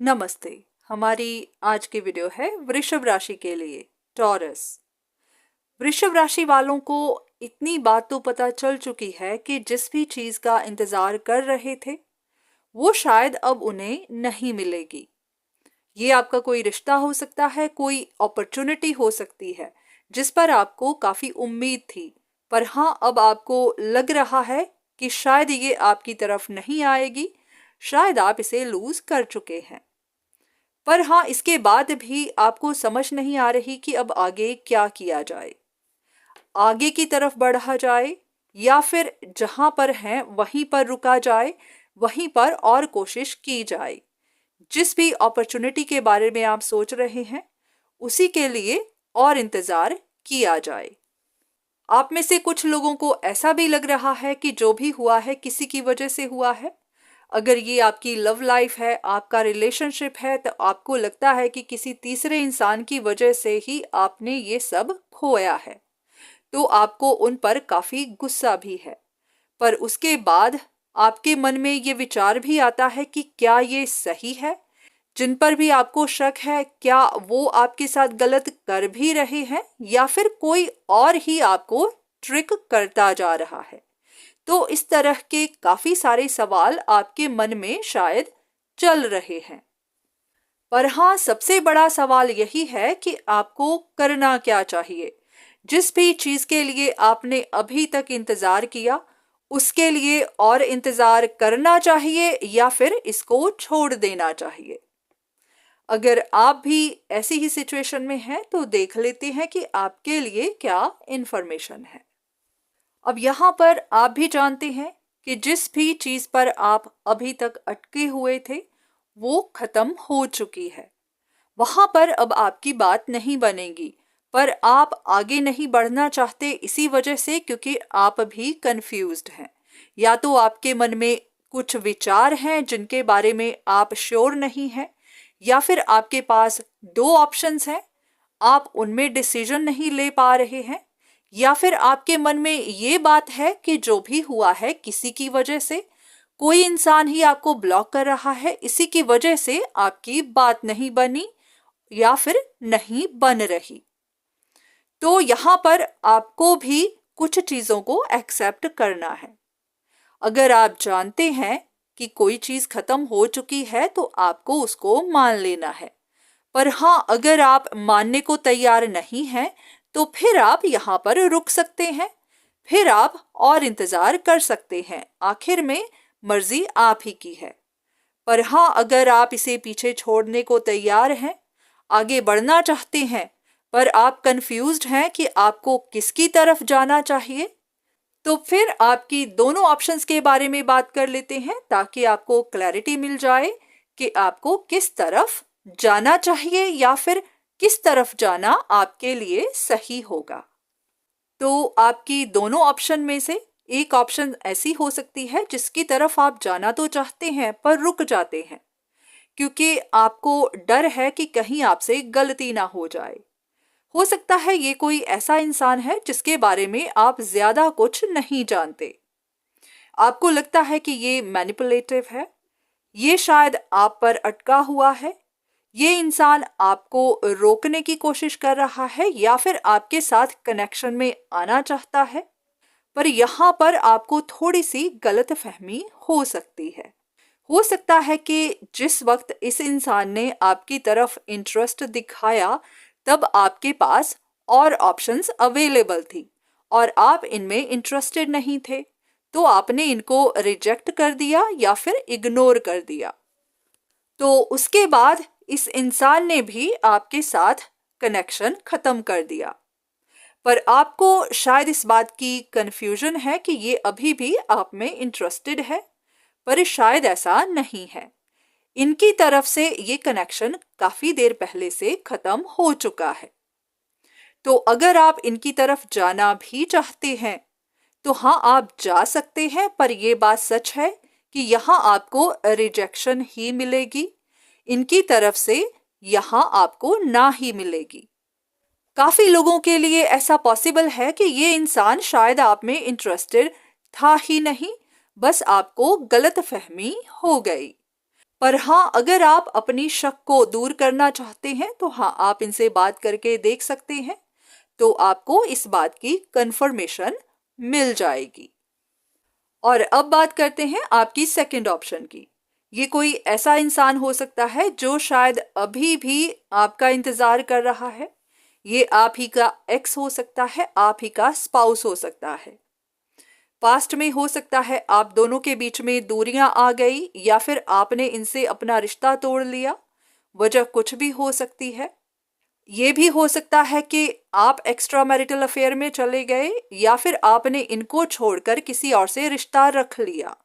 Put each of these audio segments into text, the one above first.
नमस्ते। हमारी आज की वीडियो है वृषभ राशि के लिए, टॉरस। वृषभ राशि वालों को इतनी बात तो पता चल चुकी है कि जिस भी चीज का इंतजार कर रहे थे वो शायद अब उन्हें नहीं मिलेगी। ये आपका कोई रिश्ता हो सकता है, कोई अपॉर्चुनिटी हो सकती है जिस पर आपको काफी उम्मीद थी, पर हाँ अब आपको लग रहा है कि शायद ये आपकी तरफ नहीं आएगी, शायद आप इसे लूज कर चुके हैं। पर हाँ इसके बाद भी आपको समझ नहीं आ रही कि अब आगे क्या किया जाए, आगे की तरफ बढ़ा जाए या फिर जहां पर है वहीं पर रुका जाए, वहीं पर और कोशिश की जाए। जिस भी अपॉर्चुनिटी के बारे में आप सोच रहे हैं उसी के लिए और इंतजार किया जाए। आप में से कुछ लोगों को ऐसा भी लग रहा है कि जो भी हुआ है किसी की वजह से हुआ है। अगर ये आपकी लव लाइफ है, आपका रिलेशनशिप है, तो आपको लगता है कि किसी तीसरे इंसान की वजह से ही आपने ये सब खोया है, तो आपको उन पर काफी गुस्सा भी है। पर उसके बाद आपके मन में ये विचार भी आता है कि क्या ये सही है? जिन पर भी आपको शक है, क्या वो आपके साथ गलत कर भी रहे हैं या फिर कोई और ही आपको ट्रिक करता जा रहा है? तो इस तरह के काफी सारे सवाल आपके मन में शायद चल रहे हैं। पर हाँ सबसे बड़ा सवाल यही है कि आपको करना क्या चाहिए। जिस भी चीज के लिए आपने अभी तक इंतजार किया उसके लिए और इंतजार करना चाहिए या फिर इसको छोड़ देना चाहिए। अगर आप भी ऐसी ही सिचुएशन में हैं तो देख लेते हैं कि आपके लिए क्या इंफॉर्मेशन है। अब यहाँ पर आप भी जानते हैं कि जिस भी चीज पर आप अभी तक अटके हुए थे वो खत्म हो चुकी है। वहां पर अब आपकी बात नहीं बनेगी, पर आप आगे नहीं बढ़ना चाहते इसी वजह से क्योंकि आप भी कंफ्यूज्ड हैं। या तो आपके मन में कुछ विचार हैं जिनके बारे में आप श्योर नहीं हैं, या फिर आपके पास दो ऑप्शंस हैं, आप उनमें डिसीजन नहीं ले पा रहे हैं, या फिर आपके मन में ये बात है कि जो भी हुआ है किसी की वजह से, कोई इंसान ही आपको ब्लॉक कर रहा है, इसी की वजह से आपकी बात नहीं बनी या फिर नहीं बन रही। तो यहां पर आपको भी कुछ चीजों को एक्सेप्ट करना है। अगर आप जानते हैं कि कोई चीज खत्म हो चुकी है तो आपको उसको मान लेना है। पर हाँ अगर आप मानने को तैयार नहीं हैं तो फिर आप यहाँ पर रुक सकते हैं, फिर आप और इंतजार कर सकते हैं। आखिर में मर्जी आप ही की है। पर हाँ अगर आप इसे पीछे छोड़ने को तैयार हैं, आगे बढ़ना चाहते हैं, पर आप कंफ्यूज्ड हैं कि आपको किसकी तरफ जाना चाहिए, तो फिर आपकी दोनों ऑप्शंस के बारे में बात कर लेते हैं ताकि आपको क्लैरिटी मिल जाए कि आपको किस तरफ जाना चाहिए या फिर किस तरफ जाना आपके लिए सही होगा। तो आपकी दोनों ऑप्शन में से एक ऑप्शन ऐसी हो सकती है जिसकी तरफ आप जाना तो चाहते हैं पर रुक जाते हैं क्योंकि आपको डर है कि कहीं आपसे गलती ना हो जाए। हो सकता है ये कोई ऐसा इंसान है जिसके बारे में आप ज्यादा कुछ नहीं जानते। आपको लगता है कि ये मैनिपुलेटिव है, ये शायद आप पर अटका हुआ है, ये इंसान आपको रोकने की कोशिश कर रहा है या फिर आपके साथ कनेक्शन में आना चाहता है। पर यहाँ पर आपको थोड़ी सी गलतफहमी हो सकती है। हो सकता है कि जिस वक्त इस इंसान ने आपकी तरफ इंटरेस्ट दिखाया तब आपके पास और ऑप्शंस अवेलेबल थी और आप इनमें इंटरेस्टेड नहीं थे, तो आपने इनको रिजेक्ट कर दिया या फिर इग्नोर कर दिया। तो उसके बाद इस इंसान ने भी आपके साथ कनेक्शन खत्म कर दिया। पर आपको शायद इस बात की कंफ्यूजन है कि ये अभी भी आप में इंटरेस्टेड है, पर शायद ऐसा नहीं है। इनकी तरफ से ये कनेक्शन काफी देर पहले से खत्म हो चुका है। तो अगर आप इनकी तरफ जाना भी चाहते हैं तो हाँ आप जा सकते हैं, पर यह बात सच है कि यहाँ आपको रिजेक्शन ही मिलेगी, इनकी तरफ से यहाँ आपको ना ही मिलेगी। काफी लोगों के लिए ऐसा पॉसिबल है कि ये इंसान शायद आप में इंटरेस्टेड था ही नहीं, बस आपको गलतफहमी हो गई। पर हाँ, अगर आप अपनी शक को दूर करना चाहते हैं तो हाँ, आप इनसे बात करके देख सकते हैं, तो आपको इस बात की कंफर्मेशन मिल जाएगी। और अब बात करते हैं आपकी सेकंड ऑप्शन की। ये कोई ऐसा इंसान हो सकता है जो शायद अभी भी आपका इंतजार कर रहा है। ये आप ही का एक्स हो सकता है, आप ही का स्पाउस हो सकता है। पास्ट में हो सकता है आप दोनों के बीच में दूरियां आ गई, या फिर आपने इनसे अपना रिश्ता तोड़ लिया। वजह कुछ भी हो सकती है। ये भी हो सकता है कि आप एक्स्ट्रा मैरिटल अफेयर में चले गए, या फिर आपने इनको छोड़कर किसी और से रिश्ता रख लिया।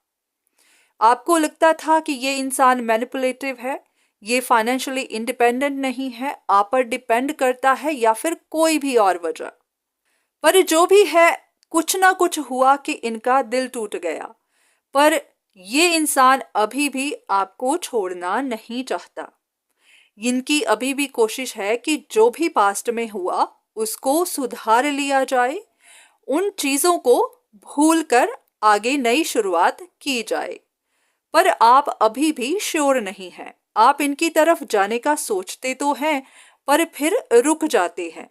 आपको लगता था कि ये इंसान मैनिपुलेटिव है, ये फाइनेंशियली इंडिपेंडेंट नहीं है, आप पर डिपेंड करता है, या फिर कोई भी और वजह। पर जो भी है, कुछ ना कुछ हुआ कि इनका दिल टूट गया। पर ये इंसान अभी भी आपको छोड़ना नहीं चाहता। इनकी अभी भी कोशिश है कि जो भी पास्ट में हुआ उसको सुधार लिया जाए, उन चीजों को भूलकर आगे नई शुरुआत की जाए। पर आप अभी भी श्योर नहीं हैं। आप इनकी तरफ जाने का सोचते तो हैं, पर फिर रुक जाते हैं।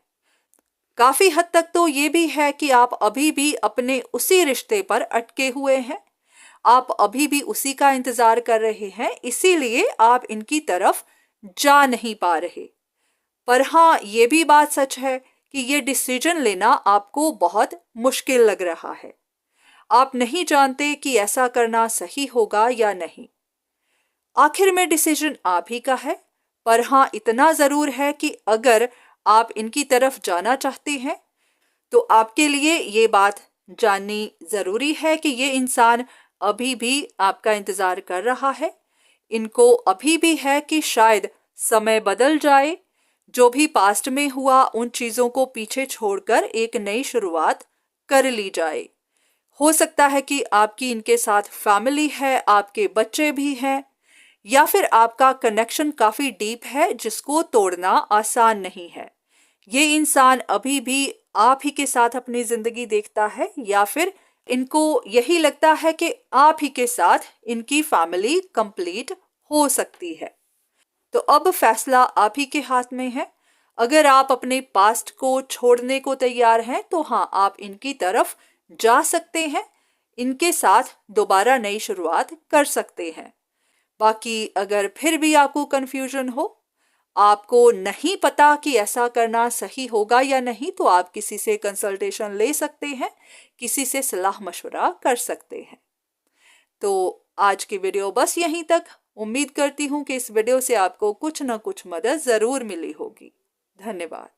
काफी हद तक तो ये भी है कि आप अभी भी अपने उसी रिश्ते पर अटके हुए हैं। आप अभी भी उसी का इंतजार कर रहे हैं, इसीलिए आप इनकी तरफ जा नहीं पा रहे। पर हाँ, ये भी बात सच है कि ये डिसीजन लेना आपको बहुत मुश्किल लग रहा है। आप नहीं जानते कि ऐसा करना सही होगा या नहीं। आखिर में डिसीजन आप ही का है। पर हाँ, इतना जरूर है कि अगर आप इनकी तरफ जाना चाहते हैं तो आपके लिए ये बात जाननी जरूरी है कि ये इंसान अभी भी आपका इंतजार कर रहा है। इनको अभी भी है कि शायद समय बदल जाए, जो भी पास्ट में हुआ उन चीजों को पीछे छोड़कर एक नई शुरुआत कर ली जाए। हो सकता है कि आपकी इनके साथ फैमिली है, आपके बच्चे भी हैं, या फिर आपका कनेक्शन काफी डीप है जिसको तोड़ना आसान नहीं है। ये इंसान अभी भी आप ही के साथ अपनी जिंदगी देखता है, या फिर इनको यही लगता है कि आप ही के साथ इनकी फैमिली कंप्लीट हो सकती है। तो अब फैसला आप ही के हाथ में है। अगर आप अपने पास्ट को छोड़ने को तैयार हैं तो हाँ, आप इनकी तरफ जा सकते हैं, इनके साथ दोबारा नई शुरुआत कर सकते हैं। बाकी अगर फिर भी आपको कंफ्यूजन हो, आपको नहीं पता कि ऐसा करना सही होगा या नहीं, तो आप किसी से कंसल्टेशन ले सकते हैं, किसी से सलाह मशवरा कर सकते हैं। तो आज की वीडियो बस यहीं तक। उम्मीद करती हूँ कि इस वीडियो से आपको कुछ ना कुछ मदद जरूर मिली होगी। धन्यवाद।